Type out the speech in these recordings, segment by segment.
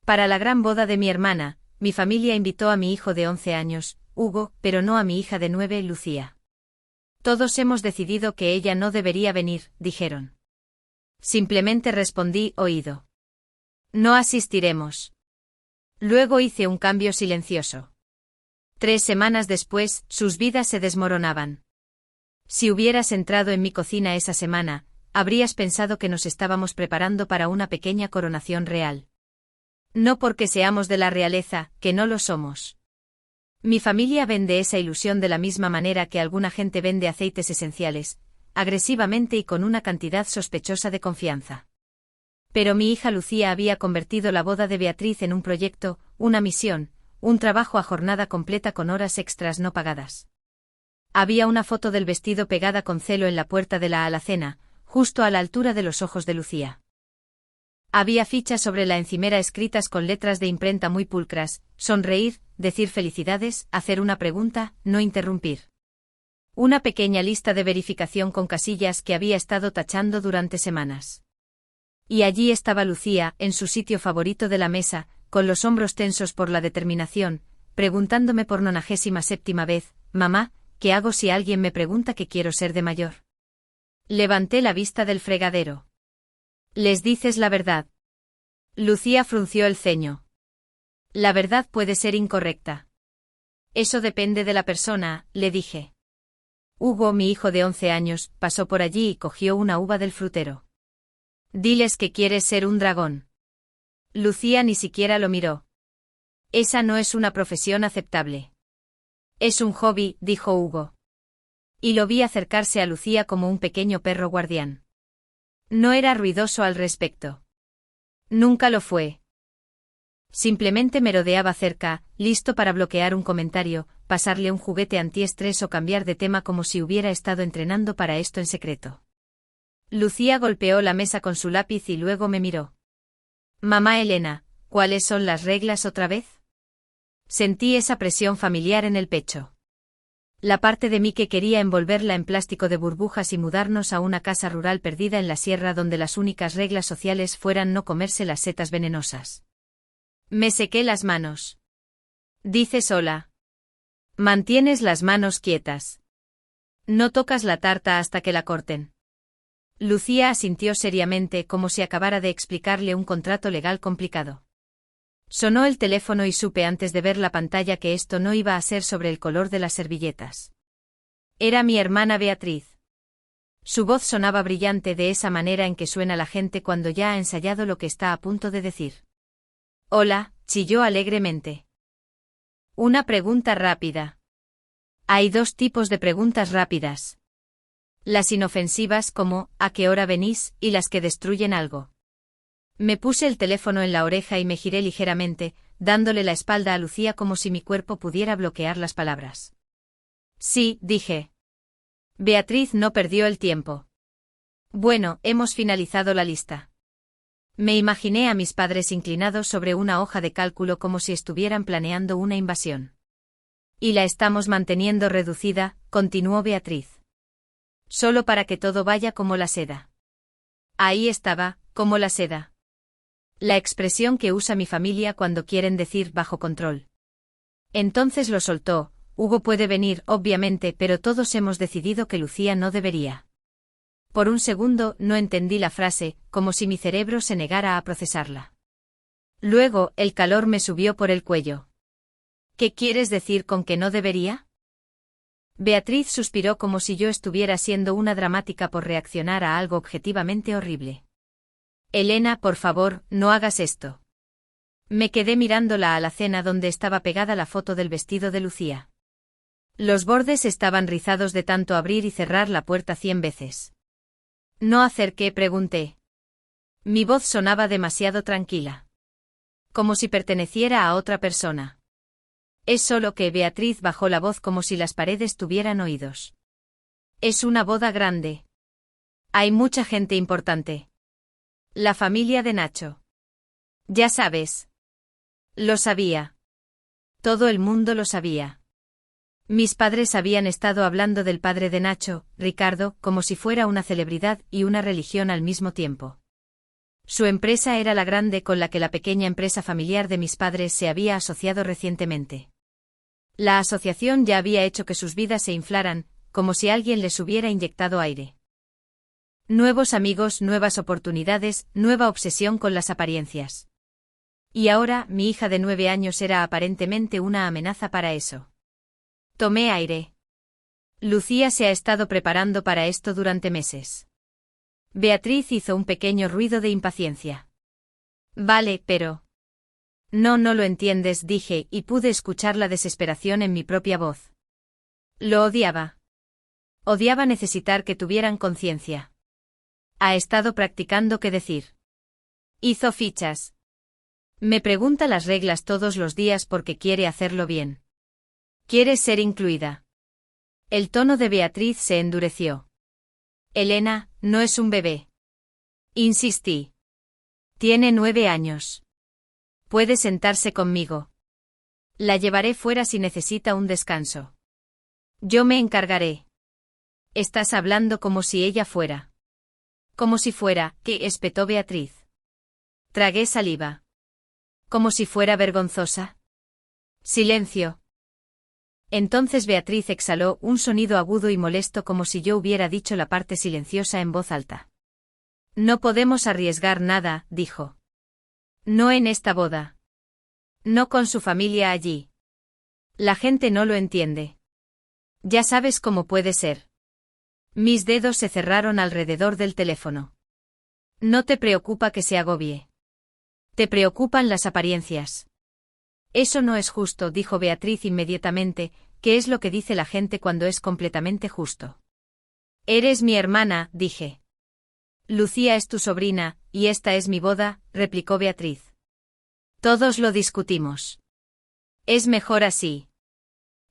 Para la gran boda de mi hermana, mi familia invitó a mi hijo de 11 años, Hugo, pero no a mi hija de 9, Lucía. Todos hemos decidido que ella no debería venir, dijeron. Simplemente respondí, oído. No asistiremos. Luego hice un cambio silencioso. 3 semanas después, sus vidas se desmoronaban. Si hubieras entrado en mi cocina esa semana, habrías pensado que nos estábamos preparando para una pequeña coronación real. No porque seamos de la realeza, que no lo somos. Mi familia vende esa ilusión de la misma manera que alguna gente vende aceites esenciales, agresivamente y con una cantidad sospechosa de confianza. Pero mi hija Lucía había convertido la boda de Beatriz en un proyecto, una misión, un trabajo a jornada completa con horas extras no pagadas. Había una foto del vestido pegada con celo en la puerta de la alacena, justo a la altura de los ojos de Lucía. Había fichas sobre la encimera escritas con letras de imprenta muy pulcras: sonreír, decir felicidades, hacer una pregunta, no interrumpir. Una pequeña lista de verificación con casillas que había estado tachando durante semanas. Y allí estaba Lucía, en su sitio favorito de la mesa, con los hombros tensos por la determinación, preguntándome por 97ª vez, mamá, ¿qué hago si alguien me pregunta qué quiero ser de mayor? Levanté la vista del fregadero. ¿Les dices la verdad? Lucía frunció el ceño. La verdad puede ser incorrecta. Eso depende de la persona, le dije. Hugo, mi hijo de 11 años, pasó por allí y cogió una uva del frutero. Diles que quieres ser un dragón. Lucía ni siquiera lo miró. Esa no es una profesión aceptable. Es un hobby, dijo Hugo. Y lo vi acercarse a Lucía como un pequeño perro guardián. No era ruidoso al respecto. Nunca lo fue. Simplemente merodeaba cerca, listo para bloquear un comentario, pasarle un juguete antiestrés o cambiar de tema como si hubiera estado entrenando para esto en secreto. Lucía golpeó la mesa con su lápiz y luego me miró. Mamá Elena, ¿cuáles son las reglas otra vez? Sentí esa presión familiar en el pecho. La parte de mí que quería envolverla en plástico de burbujas y mudarnos a una casa rural perdida en la sierra donde las únicas reglas sociales fueran no comerse las setas venenosas. Me sequé las manos. Dices hola. Mantienes las manos quietas. No tocas la tarta hasta que la corten. Lucía asintió seriamente como si acabara de explicarle un contrato legal complicado. Sonó el teléfono y supe antes de ver la pantalla que esto no iba a ser sobre el color de las servilletas. Era mi hermana Beatriz. Su voz sonaba brillante de esa manera en que suena la gente cuando ya ha ensayado lo que está a punto de decir. Hola, chilló alegremente. Una pregunta rápida. Hay 2 tipos de preguntas rápidas. Las inofensivas como, ¿a qué hora venís?, y las que destruyen algo. Me puse el teléfono en la oreja y me giré ligeramente, dándole la espalda a Lucía como si mi cuerpo pudiera bloquear las palabras. Sí, dije. Beatriz no perdió el tiempo. Bueno, hemos finalizado la lista. Me imaginé a mis padres inclinados sobre una hoja de cálculo como si estuvieran planeando una invasión. Y la estamos manteniendo reducida, continuó Beatriz. Solo para que todo vaya como la seda. Ahí estaba, como la seda. La expresión que usa mi familia cuando quieren decir bajo control. Entonces lo soltó. Hugo puede venir, obviamente, pero todos hemos decidido que Lucía no debería. Por un segundo no entendí la frase, como si mi cerebro se negara a procesarla. Luego, el calor me subió por el cuello. ¿Qué quieres decir con que no debería? Beatriz suspiró como si yo estuviera siendo una dramática por reaccionar a algo objetivamente horrible. Elena, por favor, no hagas esto. Me quedé mirando la alacena donde estaba pegada la foto del vestido de Lucía. Los bordes estaban rizados de tanto abrir y cerrar la puerta 100 veces. ¿No hacer qué?, pregunté. Mi voz sonaba demasiado tranquila. Como si perteneciera a otra persona. Es solo que Beatriz bajó la voz como si las paredes tuvieran oídos. Es una boda grande. Hay mucha gente importante. La familia de Nacho. Ya sabes. Lo sabía. Todo el mundo lo sabía. Mis padres habían estado hablando del padre de Nacho, Ricardo, como si fuera una celebridad y una religión al mismo tiempo. Su empresa era la grande con la que la pequeña empresa familiar de mis padres se había asociado recientemente. La asociación ya había hecho que sus vidas se inflaran, como si alguien les hubiera inyectado aire. Nuevos amigos, nuevas oportunidades, nueva obsesión con las apariencias. Y ahora, mi hija de 9 años era aparentemente una amenaza para eso. Tomé aire. Lucía se ha estado preparando para esto durante meses. Beatriz hizo un pequeño ruido de impaciencia. Vale, pero... No lo entiendes, dije, y pude escuchar la desesperación en mi propia voz. Lo odiaba. Odiaba necesitar que tuvieran conciencia. Ha estado practicando qué decir. Hizo fichas. Me pregunta las reglas todos los días porque quiere hacerlo bien. Quiere ser incluida. El tono de Beatriz se endureció. Elena, no es un bebé. Insistí. Tiene 9 años. Puede sentarse conmigo. La llevaré fuera si necesita un descanso. Yo me encargaré. Estás hablando como si ella fuera. Como si fuera, ¿qué? Espetó Beatriz. Tragué saliva. Como si fuera vergonzosa. Silencio. Entonces Beatriz exhaló un sonido agudo y molesto como si yo hubiera dicho la parte silenciosa en voz alta. No podemos arriesgar nada, dijo. No en esta boda. No con su familia allí. La gente no lo entiende. Ya sabes cómo puede ser. Mis dedos se cerraron alrededor del teléfono. No te preocupa que se agobie. Te preocupan las apariencias. Eso no es justo, dijo Beatriz inmediatamente, ¿qué es lo que dice la gente cuando es completamente justo? Eres mi hermana, dije. Lucía es tu sobrina, y esta es mi boda, replicó Beatriz. Todos lo discutimos. Es mejor así.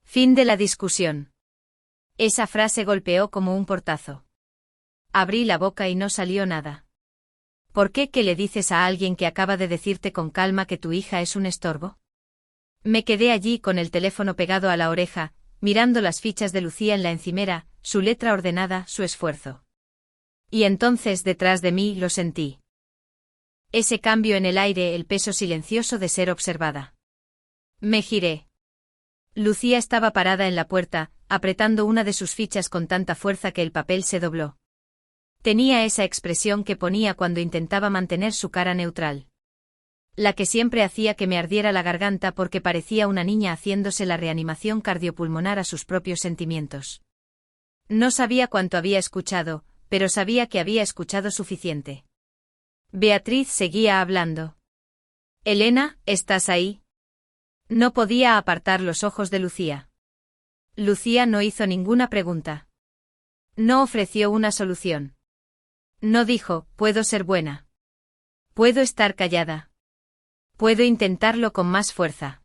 Fin de la discusión. Esa frase golpeó como un portazo. Abrí la boca y no salió nada. ¿Por qué? ¿Qué le dices a alguien que acaba de decirte con calma que tu hija es un estorbo? Me quedé allí con el teléfono pegado a la oreja, mirando las fichas de Lucía en la encimera, su letra ordenada, su esfuerzo. Y entonces detrás de mí lo sentí. Ese cambio en el aire, el peso silencioso de ser observada. Me giré. Lucía estaba parada en la puerta, apretando una de sus fichas con tanta fuerza que el papel se dobló. Tenía esa expresión que ponía cuando intentaba mantener su cara neutral. La que siempre hacía que me ardiera la garganta porque parecía una niña haciéndose la reanimación cardiopulmonar a sus propios sentimientos. No sabía cuánto había escuchado, pero sabía que había escuchado suficiente. Beatriz seguía hablando. Elena, ¿estás ahí? No podía apartar los ojos de Lucía. Lucía no hizo ninguna pregunta. No ofreció una solución. No dijo, puedo ser buena. Puedo estar callada. Puedo intentarlo con más fuerza.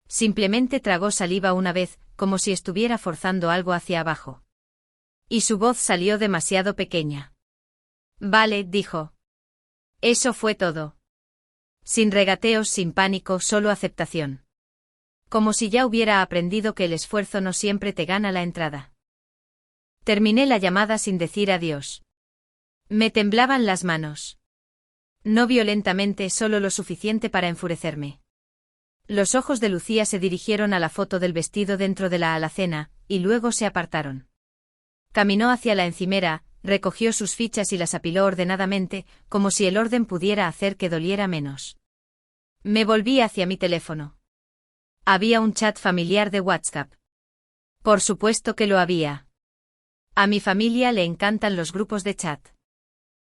Simplemente tragó saliva una vez, como si estuviera forzando algo hacia abajo. Y su voz salió demasiado pequeña. Vale, dijo. Eso fue todo. Sin regateos, sin pánico, solo aceptación. Como si ya hubiera aprendido que el esfuerzo no siempre te gana la entrada. Terminé la llamada sin decir adiós. Me temblaban las manos. No violentamente, solo lo suficiente para enfurecerme. Los ojos de Lucía se dirigieron a la foto del vestido dentro de la alacena, y luego se apartaron. Caminó hacia la encimera, recogió sus fichas y las apiló ordenadamente, como si el orden pudiera hacer que doliera menos. Me volví hacia mi teléfono. Había un chat familiar de WhatsApp. Por supuesto que lo había. A mi familia le encantan los grupos de chat.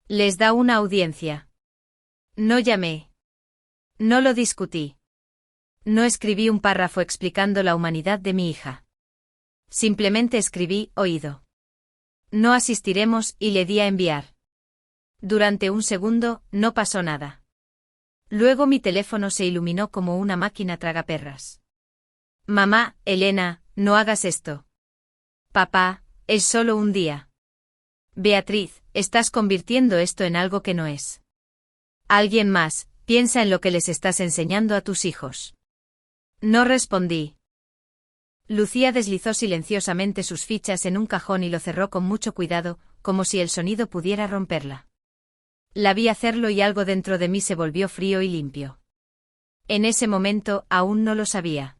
Les da una audiencia. No llamé. No lo discutí. No escribí un párrafo explicando la humanidad de mi hija. Simplemente escribí, oído. No asistiremos, y le di a enviar. Durante un segundo, no pasó nada. Luego mi teléfono se iluminó como una máquina tragaperras. Mamá, Elena, no hagas esto. Papá, es solo un día. Beatriz, estás convirtiendo esto en algo que no es. Alguien más, piensa en lo que les estás enseñando a tus hijos. No respondí. Lucía deslizó silenciosamente sus fichas en un cajón y lo cerró con mucho cuidado, como si el sonido pudiera romperla. La vi hacerlo y algo dentro de mí se volvió frío y limpio. En ese momento aún no lo sabía.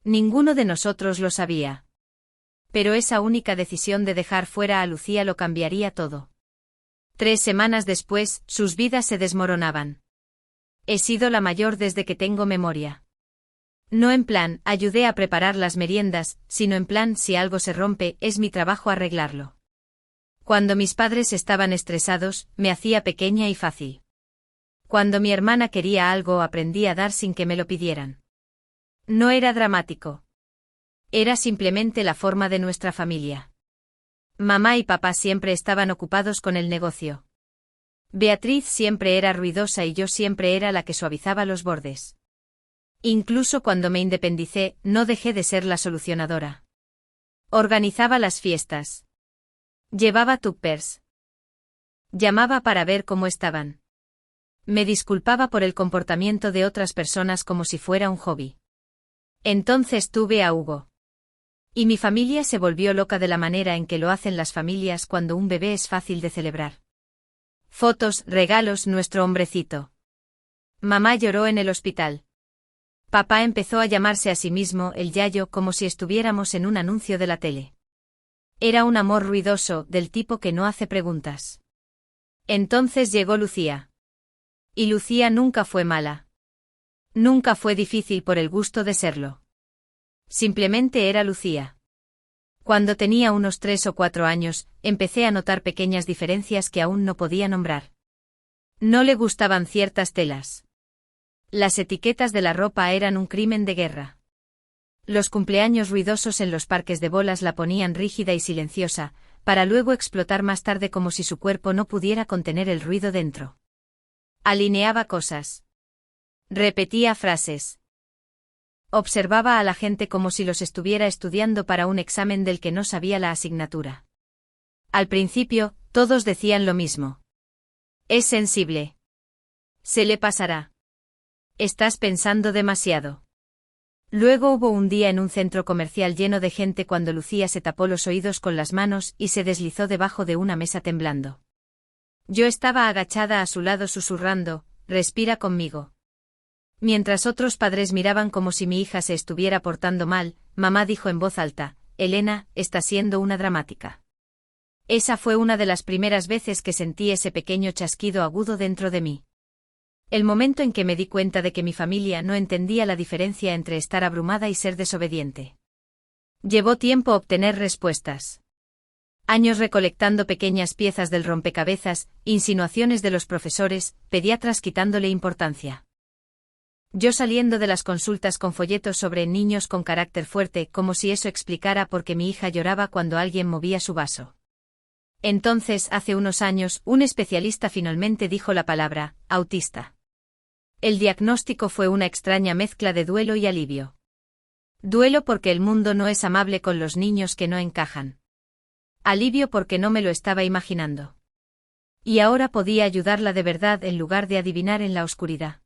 Ninguno de nosotros lo sabía. Pero esa única decisión de dejar fuera a Lucía lo cambiaría todo. 3 semanas después, sus vidas se desmoronaban. He sido la mayor desde que tengo memoria. No en plan, ayudé a preparar las meriendas, sino en plan, si algo se rompe, es mi trabajo arreglarlo. Cuando mis padres estaban estresados, me hacía pequeña y fácil. Cuando mi hermana quería algo, aprendí a dar sin que me lo pidieran. No era dramático. Era simplemente la forma de nuestra familia. Mamá y papá siempre estaban ocupados con el negocio. Beatriz siempre era ruidosa y yo siempre era la que suavizaba los bordes. Incluso cuando me independicé, no dejé de ser la solucionadora. Organizaba las fiestas. Llevaba tuppers. Llamaba para ver cómo estaban. Me disculpaba por el comportamiento de otras personas como si fuera un hobby. Entonces tuve a Hugo. Y mi familia se volvió loca de la manera en que lo hacen las familias cuando un bebé es fácil de celebrar. Fotos, regalos, nuestro hombrecito. Mamá lloró en el hospital. Papá empezó a llamarse a sí mismo el Yayo como si estuviéramos en un anuncio de la tele. Era un amor ruidoso, del tipo que no hace preguntas. Entonces llegó Lucía. Y Lucía nunca fue mala. Nunca fue difícil por el gusto de serlo. Simplemente era Lucía. Cuando tenía unos 3 o 4 años, empecé a notar pequeñas diferencias que aún no podía nombrar. No le gustaban ciertas telas. Las etiquetas de la ropa eran un crimen de guerra. Los cumpleaños ruidosos en los parques de bolas la ponían rígida y silenciosa, para luego explotar más tarde como si su cuerpo no pudiera contener el ruido dentro. Alineaba cosas. Repetía frases. Observaba a la gente como si los estuviera estudiando para un examen del que no sabía la asignatura. Al principio, todos decían lo mismo. Es sensible. Se le pasará. Estás pensando demasiado. Luego hubo un día en un centro comercial lleno de gente cuando Lucía se tapó los oídos con las manos y se deslizó debajo de una mesa temblando. Yo estaba agachada a su lado susurrando, respira conmigo. Mientras otros padres miraban como si mi hija se estuviera portando mal, mamá dijo en voz alta, Elena, está siendo una dramática. Esa fue una de las primeras veces que sentí ese pequeño chasquido agudo dentro de mí. El momento en que me di cuenta de que mi familia no entendía la diferencia entre estar abrumada y ser desobediente. Llevó tiempo obtener respuestas. Años recolectando pequeñas piezas del rompecabezas, insinuaciones de los profesores, pediatras quitándole importancia. Yo saliendo de las consultas con folletos sobre niños con carácter fuerte, como si eso explicara por qué mi hija lloraba cuando alguien movía su vaso. Entonces, hace unos años, un especialista finalmente dijo la palabra, autista. El diagnóstico fue una extraña mezcla de duelo y alivio. Duelo porque el mundo no es amable con los niños que no encajan. Alivio porque no me lo estaba imaginando. Y ahora podía ayudarla de verdad en lugar de adivinar en la oscuridad.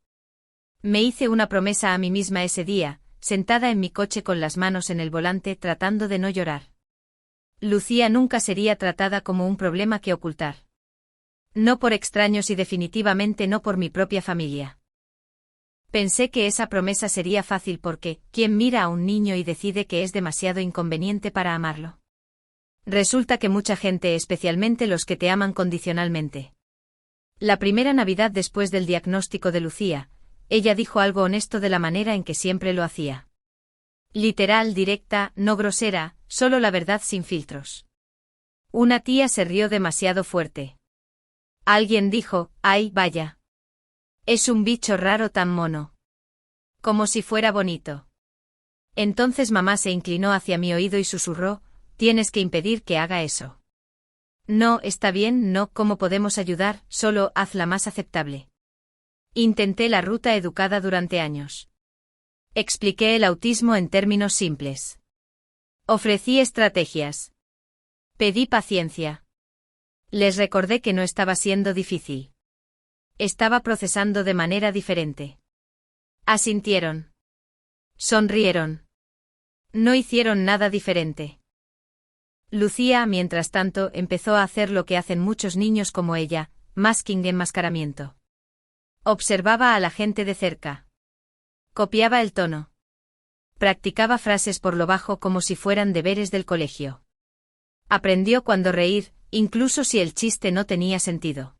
Me hice una promesa a mí misma ese día, sentada en mi coche con las manos en el volante tratando de no llorar. Lucía nunca sería tratada como un problema que ocultar. No por extraños y definitivamente no por mi propia familia. Pensé que esa promesa sería fácil porque, ¿quién mira a un niño y decide que es demasiado inconveniente para amarlo? Resulta que mucha gente, especialmente los que te aman condicionalmente. La primera Navidad después del diagnóstico de Lucía, ella dijo algo honesto de la manera en que siempre lo hacía. Literal, directa, no grosera, solo la verdad sin filtros. Una tía se rió demasiado fuerte. Alguien dijo, ¡ay, vaya! Es un bicho raro tan mono. Como si fuera bonito. Entonces mamá se inclinó hacia mi oído y susurró, tienes que impedir que haga eso. No, está bien, no, ¿cómo podemos ayudar? Solo hazla más aceptable. Intenté la ruta educada durante años. Expliqué el autismo en términos simples. Ofrecí estrategias. Pedí paciencia. Les recordé que no estaba siendo difícil. Estaba procesando de manera diferente. Asintieron. Sonrieron. No hicieron nada diferente. Lucía, mientras tanto, empezó a hacer lo que hacen muchos niños como ella, masking enmascaramiento. Observaba a la gente de cerca. Copiaba el tono. Practicaba frases por lo bajo como si fueran deberes del colegio. Aprendió cuándo reír, incluso si el chiste no tenía sentido.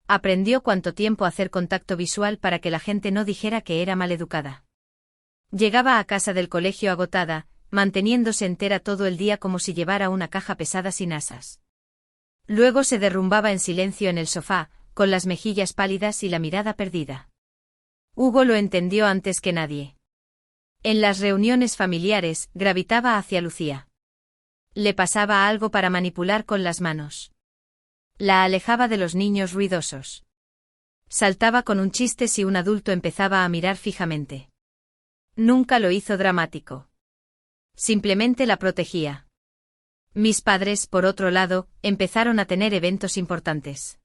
Aprendió cuánto tiempo hacer contacto visual para que la gente no dijera que era maleducada. Llegaba a casa del colegio agotada, manteniéndose entera todo el día como si llevara una caja pesada sin asas. Luego se derrumbaba en silencio en el sofá, con las mejillas pálidas y la mirada perdida. Hugo lo entendió antes que nadie. En las reuniones familiares, gravitaba hacia Lucía. Le pasaba algo para manipular con las manos. La alejaba de los niños ruidosos. Saltaba con un chiste si un adulto empezaba a mirar fijamente. Nunca lo hizo dramático. Simplemente la protegía. Mis padres, por otro lado, empezaron a tener eventos importantes.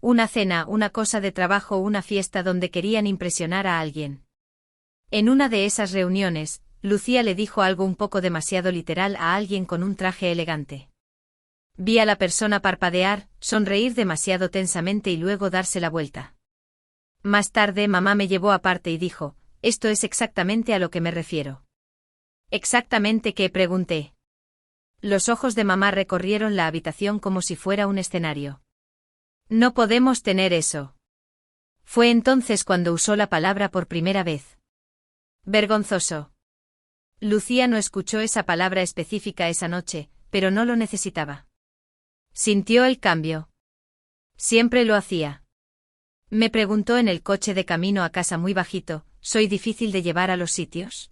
Una cena, una cosa de trabajo, una fiesta donde querían impresionar a alguien. En una de esas reuniones, Lucía le dijo algo un poco demasiado literal a alguien con un traje elegante. Vi a la persona parpadear, sonreír demasiado tensamente y luego darse la vuelta. Más tarde mamá me llevó aparte y dijo, esto es exactamente a lo que me refiero. ¿Exactamente qué? Pregunté. Los ojos de mamá recorrieron la habitación como si fuera un escenario. No podemos tener eso. Fue entonces cuando usó la palabra por primera vez. Vergonzoso. Lucía no escuchó esa palabra específica esa noche, pero no lo necesitaba. Sintió el cambio. Siempre lo hacía. Me preguntó en el coche de camino a casa muy bajito, ¿soy difícil de llevar a los sitios?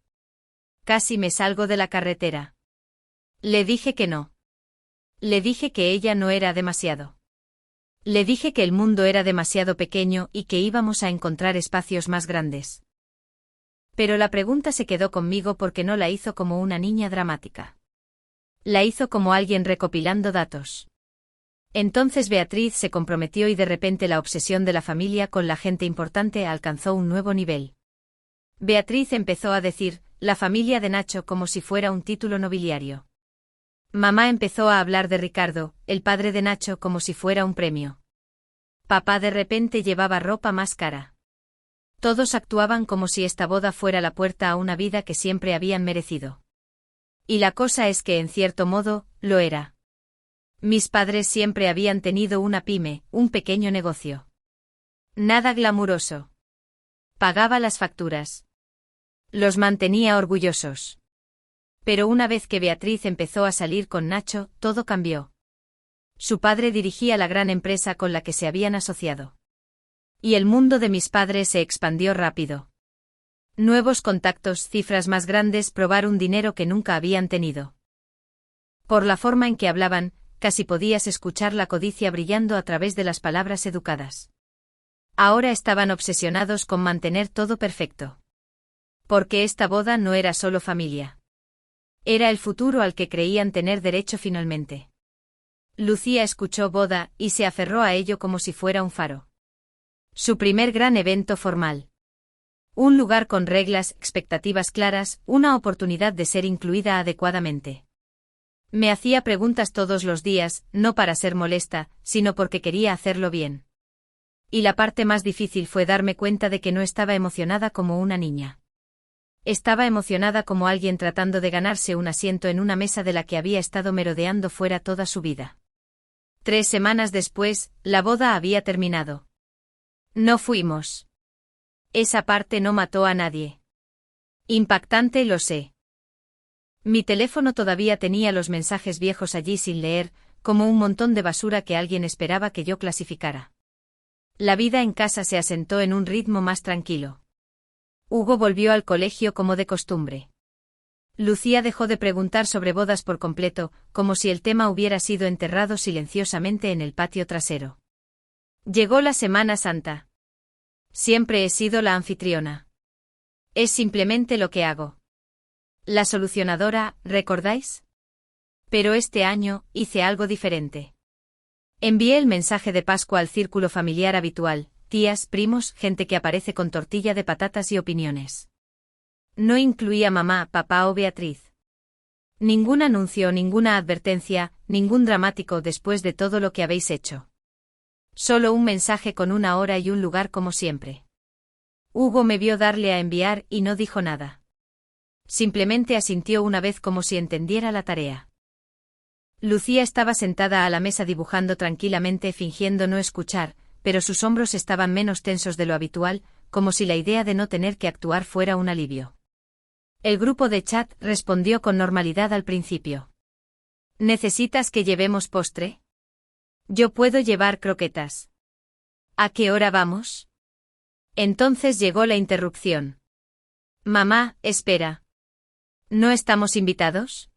Casi me salgo de la carretera. Le dije que no. Le dije que ella no era demasiado. Le dije que el mundo era demasiado pequeño y que íbamos a encontrar espacios más grandes. Pero la pregunta se quedó conmigo porque no la hizo como una niña dramática. La hizo como alguien recopilando datos. Entonces Beatriz se comprometió y de repente la obsesión de la familia con la gente importante alcanzó un nuevo nivel. Beatriz empezó a decir, la familia de Nacho como si fuera un título nobiliario. Mamá empezó a hablar de Ricardo, el padre de Nacho como si fuera un premio. Papá de repente llevaba ropa más cara. Todos actuaban como si esta boda fuera la puerta a una vida que siempre habían merecido. Y la cosa es que en cierto modo, lo era. Mis padres siempre habían tenido una pyme, un pequeño negocio. Nada glamuroso. Pagaba las facturas. Los mantenía orgullosos. Pero una vez que Beatriz empezó a salir con Nacho, todo cambió. Su padre dirigía la gran empresa con la que se habían asociado. Y el mundo de mis padres se expandió rápido. Nuevos contactos, cifras más grandes, probar un dinero que nunca habían tenido. Por la forma en que hablaban, casi podías escuchar la codicia brillando a través de las palabras educadas. Ahora estaban obsesionados con mantener todo perfecto. Porque esta boda no era solo familia. Era el futuro al que creían tener derecho finalmente. Lucía escuchó boda y se aferró a ello como si fuera un faro. Su primer gran evento formal. Un lugar con reglas, expectativas claras, una oportunidad de ser incluida adecuadamente. Me hacía preguntas todos los días, no para ser molesta, sino porque quería hacerlo bien. Y la parte más difícil fue darme cuenta de que no estaba emocionada como una niña. Estaba emocionada como alguien tratando de ganarse un asiento en una mesa de la que había estado merodeando fuera toda su vida. 3 semanas después, la boda había terminado. No fuimos. Esa parte no mató a nadie. Impactante, lo sé. Mi teléfono todavía tenía los mensajes viejos allí sin leer, como un montón de basura que alguien esperaba que yo clasificara. La vida en casa se asentó en un ritmo más tranquilo. Hugo volvió al colegio como de costumbre. Lucía dejó de preguntar sobre bodas por completo, como si el tema hubiera sido enterrado silenciosamente en el patio trasero. Llegó la Semana Santa. Siempre he sido la anfitriona. Es simplemente lo que hago. La solucionadora, ¿recordáis? Pero este año, hice algo diferente. Envié el mensaje de Pascua al círculo familiar habitual, tías, primos, gente que aparece con tortilla de patatas y opiniones. No incluía mamá, papá o Beatriz. Ningún anuncio, ninguna advertencia, ningún dramático después de todo lo que habéis hecho. Solo un mensaje con una hora y un lugar como siempre. Hugo me vio darle a enviar y no dijo nada. Simplemente asintió una vez como si entendiera la tarea. Lucía estaba sentada a la mesa dibujando tranquilamente fingiendo no escuchar, pero sus hombros estaban menos tensos de lo habitual, como si la idea de no tener que actuar fuera un alivio. El grupo de chat respondió con normalidad al principio. ¿Necesitas que llevemos postre? Yo puedo llevar croquetas. ¿A qué hora vamos? Entonces llegó la interrupción. Mamá, espera. ¿No estamos invitados?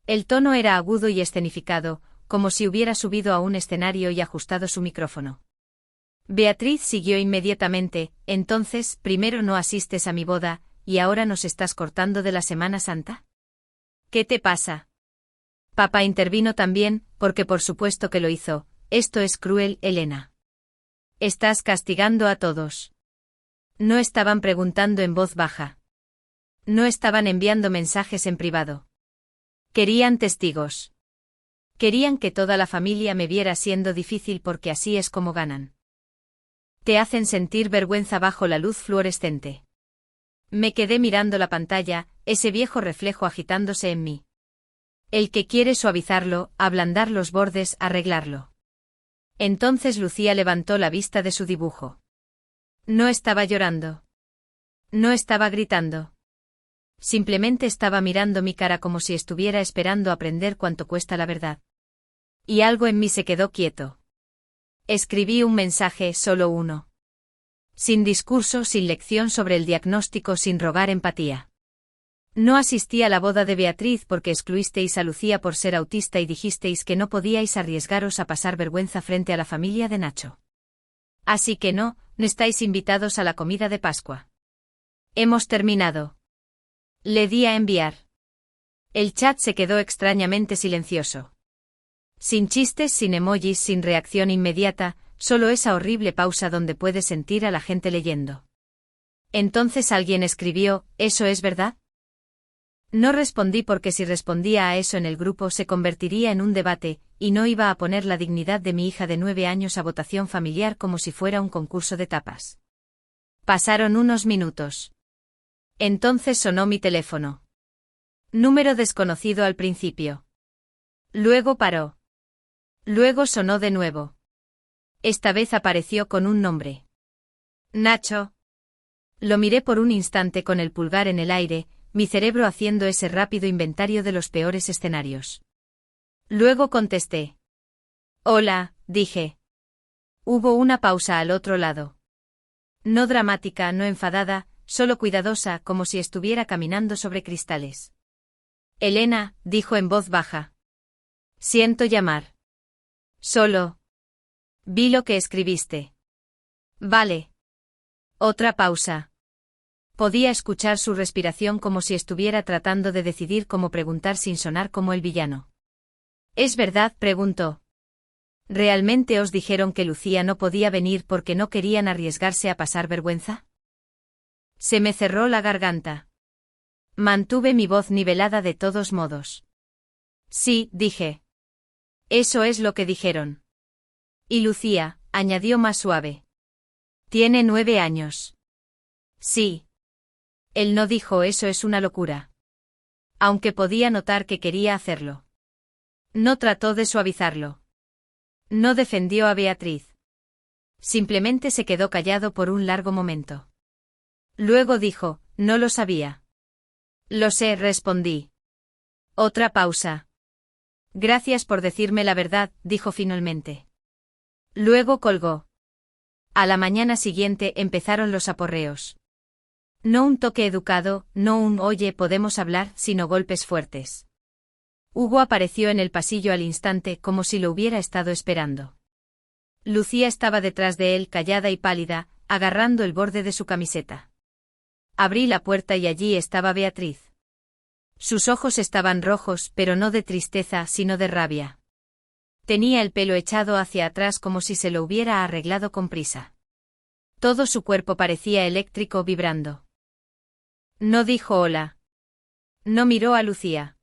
El tono era agudo y escenificado, como si hubiera subido a un escenario y ajustado su micrófono. Beatriz siguió inmediatamente, entonces, primero no asistes a mi boda, y ahora nos estás cortando de la Semana Santa. ¿Qué te pasa? Papá intervino también, porque por supuesto que lo hizo. Esto es cruel, Elena. Estás castigando a todos. No estaban preguntando en voz baja. No estaban enviando mensajes en privado. Querían testigos. Querían que toda la familia me viera siendo difícil porque así es como ganan. Te hacen sentir vergüenza bajo la luz fluorescente. Me quedé mirando la pantalla, ese viejo reflejo agitándose en mí. El que quiere suavizarlo, ablandar los bordes, arreglarlo. Entonces Lucía levantó la vista de su dibujo. No estaba llorando. No estaba gritando. Simplemente estaba mirando mi cara como si estuviera esperando aprender cuánto cuesta la verdad. Y algo en mí se quedó quieto. Escribí un mensaje, solo uno. Sin discurso, sin lección sobre el diagnóstico, sin rogar empatía. No asistí a la boda de Beatriz porque excluisteis a Lucía por ser autista y dijisteis que no podíais arriesgaros a pasar vergüenza frente a la familia de Nacho. Así que no estáis invitados a la comida de Pascua. Hemos terminado. Le di a enviar. El chat se quedó extrañamente silencioso. Sin chistes, sin emojis, sin reacción inmediata, solo esa horrible pausa donde puedes sentir a la gente leyendo. Entonces alguien escribió, ¿eso es verdad? No respondí porque si respondía a eso en el grupo se convertiría en un debate, y no iba a poner la dignidad de mi hija de 9 años a votación familiar como si fuera un concurso de tapas. Pasaron unos minutos. Entonces sonó mi teléfono. Número desconocido al principio. Luego paró. Luego sonó de nuevo. Esta vez apareció con un nombre. Nacho. Lo miré por un instante con el pulgar en el aire, mi cerebro haciendo ese rápido inventario de los peores escenarios. Luego contesté. Hola, dije. Hubo una pausa al otro lado. No dramática, no enfadada, solo cuidadosa, como si estuviera caminando sobre cristales. Elena, dijo en voz baja. Siento llamar. Solo. Vi lo que escribiste. Vale. Otra pausa. Podía escuchar su respiración como si estuviera tratando de decidir cómo preguntar sin sonar como el villano. ¿Es verdad?, preguntó. ¿Realmente os dijeron que Lucía no podía venir porque no querían arriesgarse a pasar vergüenza? Se me cerró la garganta. Mantuve mi voz nivelada de todos modos. Sí, dije. Eso es lo que dijeron. Y Lucía, añadió más suave. Tiene 9 años. Sí. Él no dijo eso, es una locura. Aunque podía notar que quería hacerlo. No trató de suavizarlo. No defendió a Beatriz. Simplemente se quedó callado por un largo momento. Luego dijo, no lo sabía. Lo sé, respondí. Otra pausa. Gracias por decirme la verdad, dijo finalmente. Luego colgó. A la mañana siguiente empezaron los aporreos. No un toque educado, no un oye podemos hablar, sino golpes fuertes. Hugo apareció en el pasillo al instante como si lo hubiera estado esperando. Lucía estaba detrás de él callada y pálida, agarrando el borde de su camiseta. Abrí la puerta y allí estaba Beatriz. Sus ojos estaban rojos, pero no de tristeza, sino de rabia. Tenía el pelo echado hacia atrás como si se lo hubiera arreglado con prisa. Todo su cuerpo parecía eléctrico, vibrando. No dijo hola. No miró a Lucía.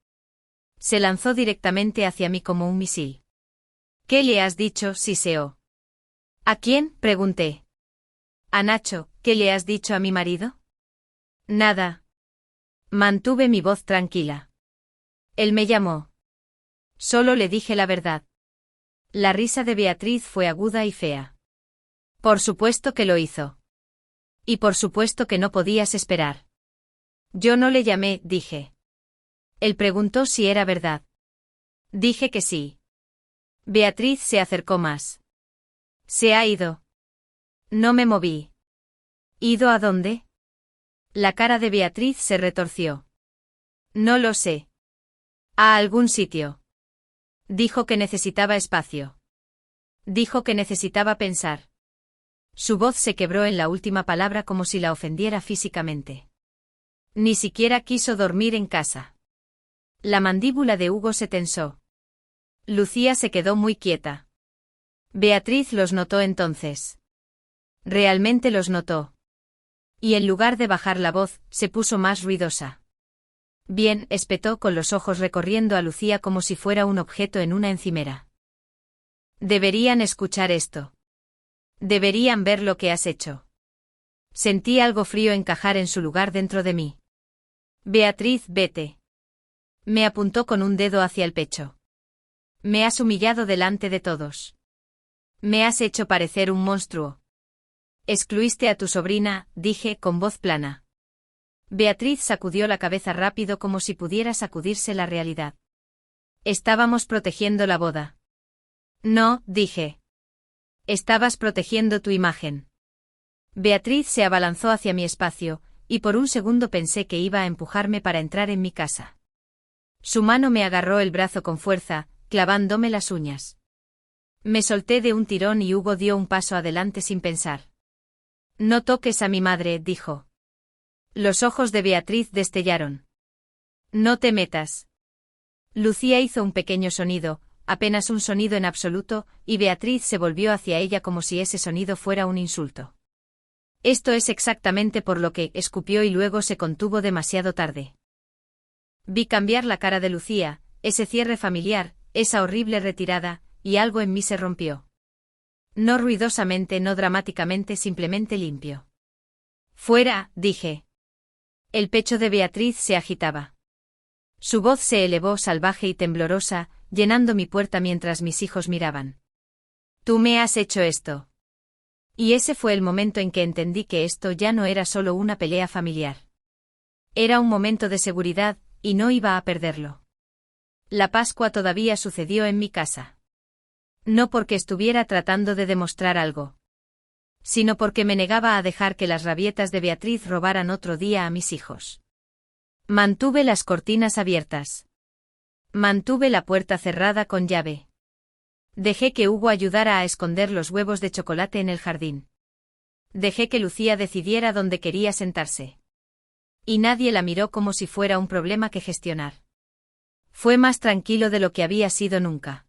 Se lanzó directamente hacia mí como un misil. ¿Qué le has dicho, siseó? ¿A quién?, pregunté. A Nacho. ¿Qué le has dicho a mi marido? Nada. Mantuve mi voz tranquila. Él me llamó. Solo le dije la verdad. La risa de Beatriz fue aguda y fea. Por supuesto que lo hizo. Y por supuesto que no podías esperar. Yo no le llamé, dije. Él preguntó si era verdad. Dije que sí. Beatriz se acercó más. Se ha ido. No me moví. ¿Ido a dónde? La cara de Beatriz se retorció. No lo sé. A algún sitio. Dijo que necesitaba espacio. Dijo que necesitaba pensar. Su voz se quebró en la última palabra como si la ofendiera físicamente. Ni siquiera quiso dormir en casa. La mandíbula de Hugo se tensó. Lucía se quedó muy quieta. Beatriz los notó entonces. Realmente los notó. Y en lugar de bajar la voz, se puso más ruidosa. Bien, espetó con los ojos recorriendo a Lucía como si fuera un objeto en una encimera. Deberían escuchar esto. Deberían ver lo que has hecho. Sentí algo frío encajar en su lugar dentro de mí. Beatriz, vete. Me apuntó con un dedo hacia el pecho. Me has humillado delante de todos. Me has hecho parecer un monstruo. Excluiste a tu sobrina, dije con voz plana. Beatriz sacudió la cabeza rápido como si pudiera sacudirse la realidad. Estábamos protegiendo la boda. No, dije. Estabas protegiendo tu imagen. Beatriz se abalanzó hacia mi espacio, y por un segundo pensé que iba a empujarme para entrar en mi casa. Su mano me agarró el brazo con fuerza, clavándome las uñas. Me solté de un tirón y Hugo dio un paso adelante sin pensar. No toques a mi madre, dijo. Los ojos de Beatriz destellaron. No te metas. Lucía hizo un pequeño sonido, apenas un sonido en absoluto, y Beatriz se volvió hacia ella como si ese sonido fuera un insulto. Esto es exactamente por lo que, escupió y luego se contuvo demasiado tarde. Vi cambiar la cara de Lucía, ese cierre familiar, esa horrible retirada, y algo en mí se rompió. No ruidosamente, no dramáticamente, simplemente limpio. Fuera, dije. El pecho de Beatriz se agitaba. Su voz se elevó salvaje y temblorosa, llenando mi puerta mientras mis hijos miraban. Tú me has hecho esto. Y ese fue el momento en que entendí que esto ya no era solo una pelea familiar. Era un momento de seguridad, y no iba a perderlo. La Pascua todavía sucedió en mi casa. No porque estuviera tratando de demostrar algo, sino porque me negaba a dejar que las rabietas de Beatriz robaran otro día a mis hijos. Mantuve las cortinas abiertas. Mantuve la puerta cerrada con llave. Dejé que Hugo ayudara a esconder los huevos de chocolate en el jardín. Dejé que Lucía decidiera dónde quería sentarse. Y nadie la miró como si fuera un problema que gestionar. Fue más tranquilo de lo que había sido nunca.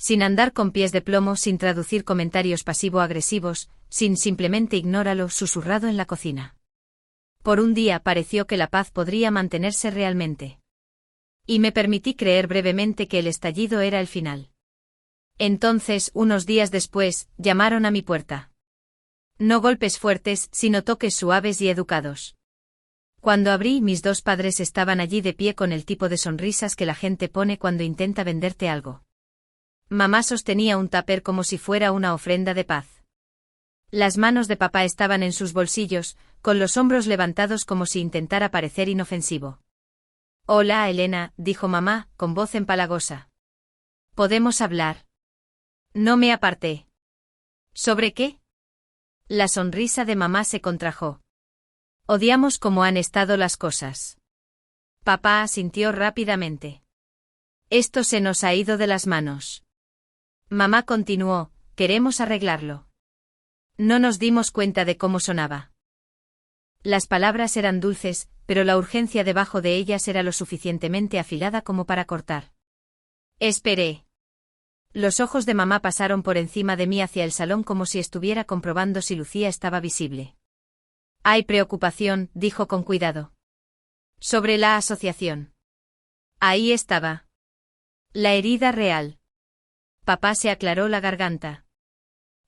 Sin andar con pies de plomo, sin traducir comentarios pasivo-agresivos, sin simplemente ignóralo susurrado en la cocina. Por un día pareció que la paz podría mantenerse realmente. Y me permití creer brevemente que el estallido era el final. Entonces, unos días después, llamaron a mi puerta. No golpes fuertes, sino toques suaves y educados. Cuando abrí, mis dos padres estaban allí de pie con el tipo de sonrisas que la gente pone cuando intenta venderte algo. Mamá sostenía un tupper como si fuera una ofrenda de paz. Las manos de papá estaban en sus bolsillos, con los hombros levantados como si intentara parecer inofensivo. Hola, Elena, dijo mamá, con voz empalagosa. ¿Podemos hablar? No me aparté. ¿Sobre qué? La sonrisa de mamá se contrajo. Odiamos cómo han estado las cosas. Papá asintió rápidamente. Esto se nos ha ido de las manos. Mamá continuó, queremos arreglarlo. No nos dimos cuenta de cómo sonaba. Las palabras eran dulces, pero la urgencia debajo de ellas era lo suficientemente afilada como para cortar. Esperé. Los ojos de mamá pasaron por encima de mí hacia el salón como si estuviera comprobando si Lucía estaba visible. Hay preocupación, dijo con cuidado. Sobre la asociación. Ahí estaba. La herida real. Papá se aclaró la garganta.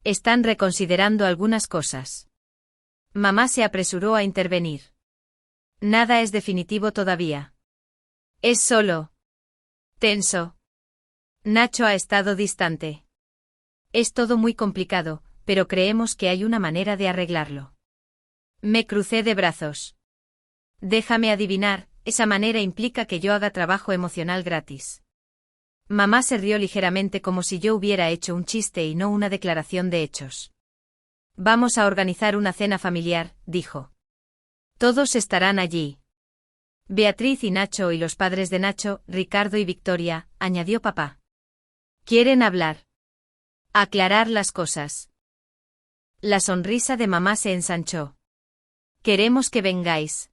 Están reconsiderando algunas cosas. Mamá se apresuró a intervenir. Nada es definitivo todavía. Es solo tenso. Nacho ha estado distante. Es todo muy complicado, pero creemos que hay una manera de arreglarlo. Me crucé de brazos. Déjame adivinar, esa manera implica que yo haga trabajo emocional gratis. Mamá se rió ligeramente como si yo hubiera hecho un chiste y no una declaración de hechos. Vamos a organizar una cena familiar, dijo. Todos estarán allí. Beatriz y Nacho y los padres de Nacho, Ricardo y Victoria, añadió papá. ¿Quieren hablar? Aclarar las cosas. La sonrisa de mamá se ensanchó. Queremos que vengáis.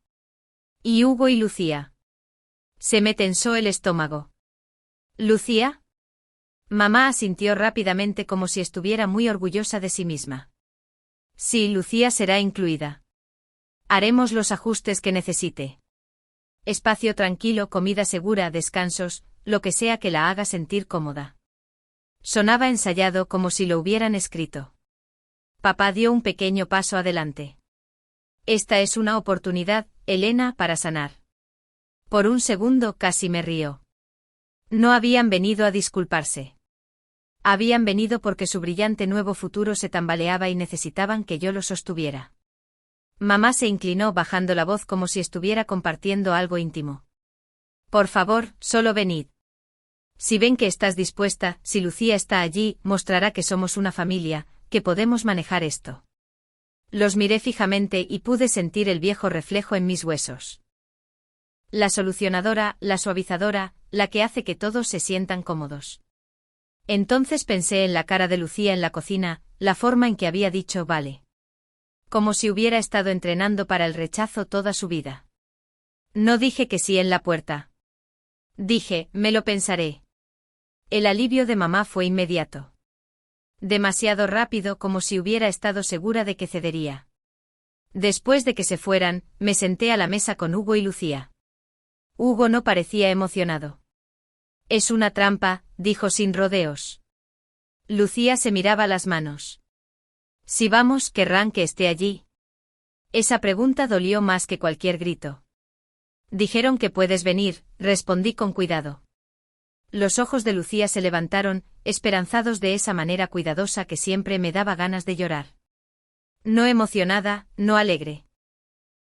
¿Y Hugo y Lucía? Se me tensó el estómago. ¿Lucía? Mamá asintió rápidamente como si estuviera muy orgullosa de sí misma. Sí, Lucía será incluida. Haremos los ajustes que necesite. Espacio tranquilo, comida segura, descansos, lo que sea que la haga sentir cómoda. Sonaba ensayado como si lo hubieran escrito. Papá dio un pequeño paso adelante. Esta es una oportunidad, Elena, para sanar. Por un segundo casi me rió. No habían venido a disculparse. Habían venido porque su brillante nuevo futuro se tambaleaba y necesitaban que yo lo sostuviera. Mamá se inclinó bajando la voz como si estuviera compartiendo algo íntimo. Por favor, solo venid. Si ven que estás dispuesta, si Lucía está allí, mostrará que somos una familia, que podemos manejar esto. Los miré fijamente y pude sentir el viejo reflejo en mis huesos. La solucionadora, la suavizadora, la que hace que todos se sientan cómodos. Entonces pensé en la cara de Lucía en la cocina, la forma en que había dicho vale. Como si hubiera estado entrenando para el rechazo toda su vida. No dije que sí en la puerta. Dije, me lo pensaré. El alivio de mamá fue inmediato. Demasiado rápido como si hubiera estado segura de que cedería. Después de que se fueran, me senté a la mesa con Hugo y Lucía. Hugo no parecía emocionado. Es una trampa, dijo sin rodeos. Lucía se miraba las manos. Si vamos, querrán que esté allí. Esa pregunta dolió más que cualquier grito. Dijeron que puedes venir, respondí con cuidado. Los ojos de Lucía se levantaron, esperanzados de esa manera cuidadosa que siempre me daba ganas de llorar. No emocionada, no alegre.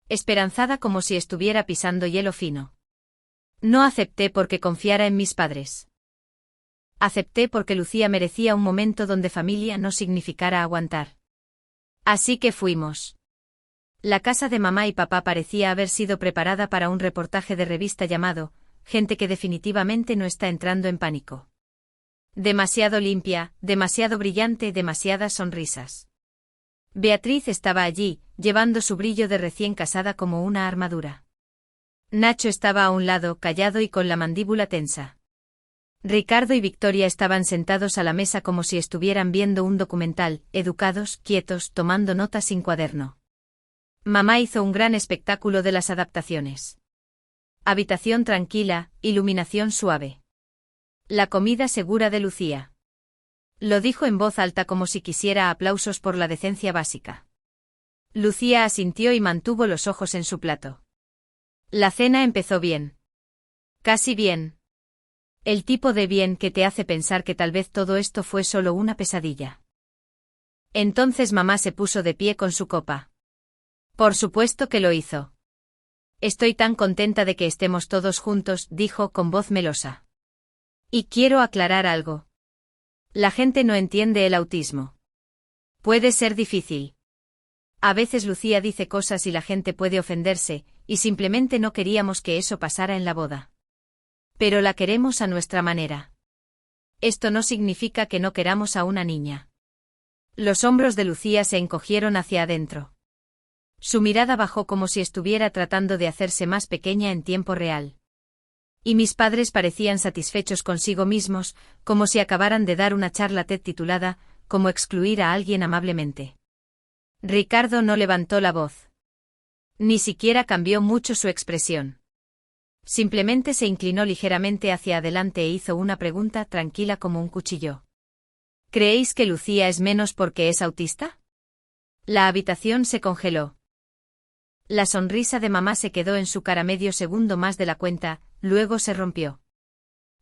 Esperanzada como si estuviera pisando hielo fino. No acepté porque confiara en mis padres. Acepté porque Lucía merecía un momento donde familia no significara aguantar. Así que fuimos. La casa de mamá y papá parecía haber sido preparada para un reportaje de revista llamado Gente que definitivamente no está entrando en pánico. Demasiado limpia, demasiado brillante, demasiadas sonrisas. Beatriz estaba allí, llevando su brillo de recién casada como una armadura. Nacho estaba a un lado, callado y con la mandíbula tensa. Ricardo y Victoria estaban sentados a la mesa como si estuvieran viendo un documental, educados, quietos, tomando notas sin cuaderno. Mamá hizo un gran espectáculo de las adaptaciones. Habitación tranquila, iluminación suave. La comida segura de Lucía. Lo dijo en voz alta como si quisiera aplausos por la decencia básica. Lucía asintió y mantuvo los ojos en su plato. La cena empezó bien. Casi bien. El tipo de bien que te hace pensar que tal vez todo esto fue solo una pesadilla. Entonces mamá se puso de pie con su copa. Por supuesto que lo hizo. Estoy tan contenta de que estemos todos juntos, dijo con voz melosa. Y quiero aclarar algo. La gente no entiende el autismo. Puede ser difícil. A veces Lucía dice cosas y la gente puede ofenderse, y simplemente no queríamos que eso pasara en la boda. Pero la queremos a nuestra manera. Esto no significa que no queramos a una niña. Los hombros de Lucía se encogieron hacia adentro. Su mirada bajó como si estuviera tratando de hacerse más pequeña en tiempo real. Y mis padres parecían satisfechos consigo mismos, como si acabaran de dar una charla TED titulada «Cómo excluir a alguien amablemente». Ricardo no levantó la voz. Ni siquiera cambió mucho su expresión. Simplemente se inclinó ligeramente hacia adelante e hizo una pregunta tranquila como un cuchillo. ¿Creéis que Lucía es menos porque es autista? La habitación se congeló. La sonrisa de mamá se quedó en su cara medio segundo más de la cuenta, luego se rompió.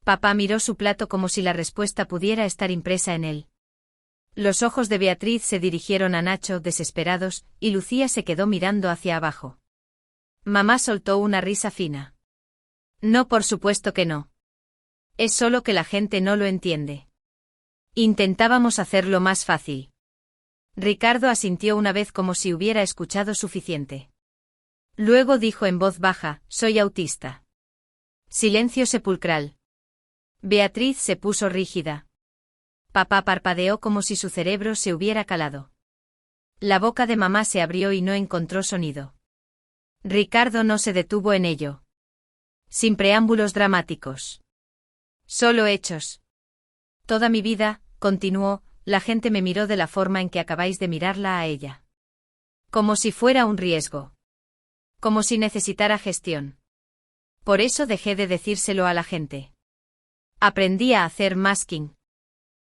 Papá miró su plato como si la respuesta pudiera estar impresa en él. Los ojos de Beatriz se dirigieron a Nacho, desesperados, y Lucía se quedó mirando hacia abajo. Mamá soltó una risa fina. No, por supuesto que no. Es solo que la gente no lo entiende. Intentábamos hacerlo más fácil. Ricardo asintió una vez como si hubiera escuchado suficiente. Luego dijo en voz baja, soy autista. Silencio sepulcral. Beatriz se puso rígida. Papá parpadeó como si su cerebro se hubiera calado. La boca de mamá se abrió y no encontró sonido. Ricardo no se detuvo en ello. Sin preámbulos dramáticos. Solo hechos. Toda mi vida, continuó, la gente me miró de la forma en que acabáis de mirarla a ella. Como si fuera un riesgo. Como si necesitara gestión. Por eso dejé de decírselo a la gente. Aprendí a hacer masking.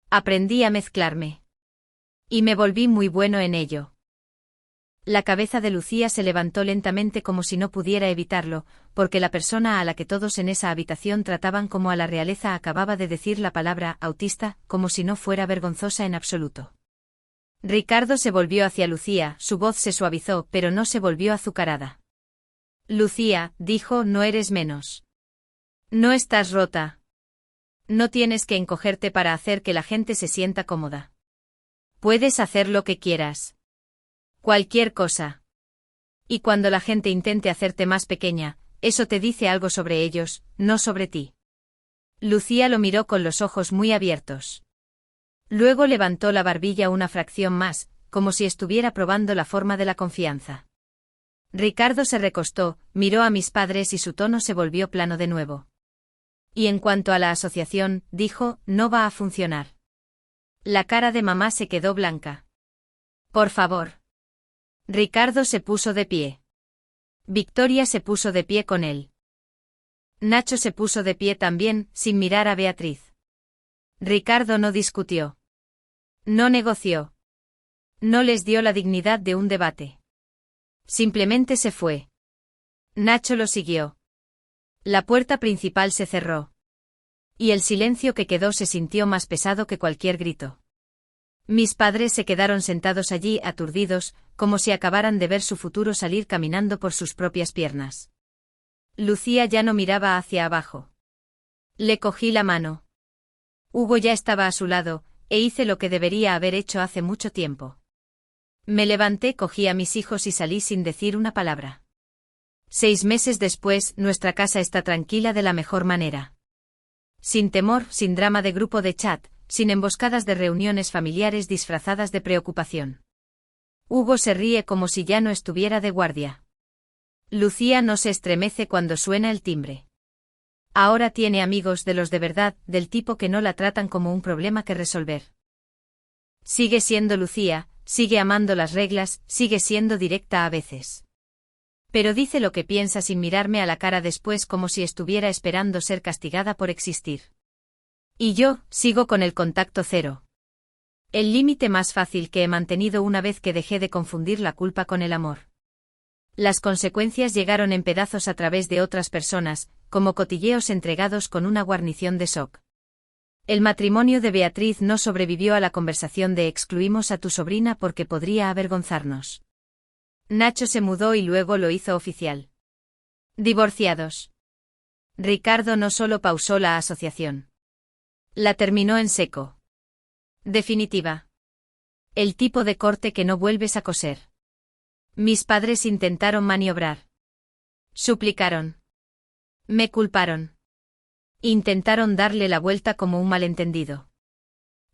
Aprendí a mezclarme. Y me volví muy bueno en ello. La cabeza de Lucía se levantó lentamente como si no pudiera evitarlo, porque la persona a la que todos en esa habitación trataban como a la realeza acababa de decir la palabra autista, como si no fuera vergonzosa en absoluto. Ricardo se volvió hacia Lucía, su voz se suavizó, pero no se volvió azucarada. Lucía, dijo, no eres menos. No estás rota. No tienes que encogerte para hacer que la gente se sienta cómoda. Puedes hacer lo que quieras. Cualquier cosa. Y cuando la gente intente hacerte más pequeña, eso te dice algo sobre ellos, no sobre ti. Lucía lo miró con los ojos muy abiertos. Luego levantó la barbilla una fracción más, como si estuviera probando la forma de la confianza. Ricardo se recostó, miró a mis padres y su tono se volvió plano de nuevo. Y en cuanto a la asociación, dijo, no va a funcionar. La cara de mamá se quedó blanca. Por favor. Ricardo se puso de pie. Victoria se puso de pie con él. Nacho se puso de pie también, sin mirar a Beatriz. Ricardo no discutió. No negoció. No les dio la dignidad de un debate. Simplemente se fue. Nacho lo siguió. La puerta principal se cerró. Y el silencio que quedó se sintió más pesado que cualquier grito. Mis padres se quedaron sentados allí aturdidos, como si acabaran de ver su futuro salir caminando por sus propias piernas. Lucía ya no miraba hacia abajo. Le cogí la mano. Hugo ya estaba a su lado, e hice lo que debería haber hecho hace mucho tiempo. Me levanté, cogí a mis hijos y salí sin decir una palabra. 6 meses después, nuestra casa está tranquila de la mejor manera. Sin temor, sin drama de grupo de chat, sin emboscadas de reuniones familiares disfrazadas de preocupación. Hugo se ríe como si ya no estuviera de guardia. Lucía no se estremece cuando suena el timbre. Ahora tiene amigos de los de verdad, del tipo que no la tratan como un problema que resolver. Sigue siendo Lucía, sigue amando las reglas, sigue siendo directa a veces. Pero dice lo que piensa sin mirarme a la cara después como si estuviera esperando ser castigada por existir. Y yo, sigo con el contacto cero. El límite más fácil que he mantenido una vez que dejé de confundir la culpa con el amor. Las consecuencias llegaron en pedazos a través de otras personas, como cotilleos entregados con una guarnición de shock. El matrimonio de Beatriz no sobrevivió a la conversación de excluimos a tu sobrina porque podría avergonzarnos. Nacho se mudó y luego lo hizo oficial. Divorciados. Ricardo no solo pausó la asociación. La terminó en seco. Definitiva. El tipo de corte que no vuelves a coser. Mis padres intentaron maniobrar. Suplicaron. Me culparon. Intentaron darle la vuelta como un malentendido.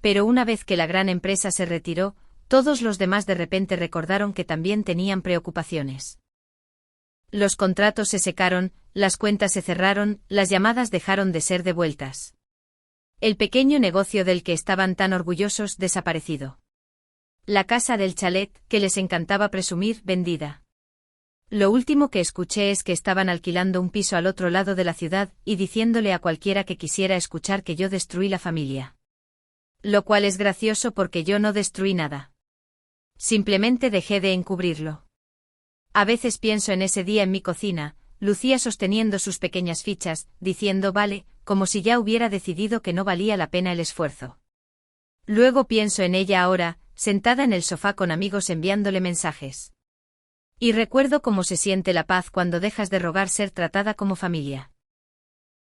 Pero una vez que la gran empresa se retiró, todos los demás de repente recordaron que también tenían preocupaciones. Los contratos se secaron, las cuentas se cerraron, las llamadas dejaron de ser devueltas. El pequeño negocio del que estaban tan orgullosos desaparecido. La casa del chalet, que les encantaba presumir, vendida. Lo último que escuché es que estaban alquilando un piso al otro lado de la ciudad y diciéndole a cualquiera que quisiera escuchar que yo destruí la familia. Lo cual es gracioso porque yo no destruí nada. Simplemente dejé de encubrirlo. A veces pienso en ese día en mi cocina, Lucía sosteniendo sus pequeñas fichas, diciendo vale, como si ya hubiera decidido que no valía la pena el esfuerzo. Luego pienso en ella ahora, sentada en el sofá con amigos enviándole mensajes. Y recuerdo cómo se siente la paz cuando dejas de rogar ser tratada como familia.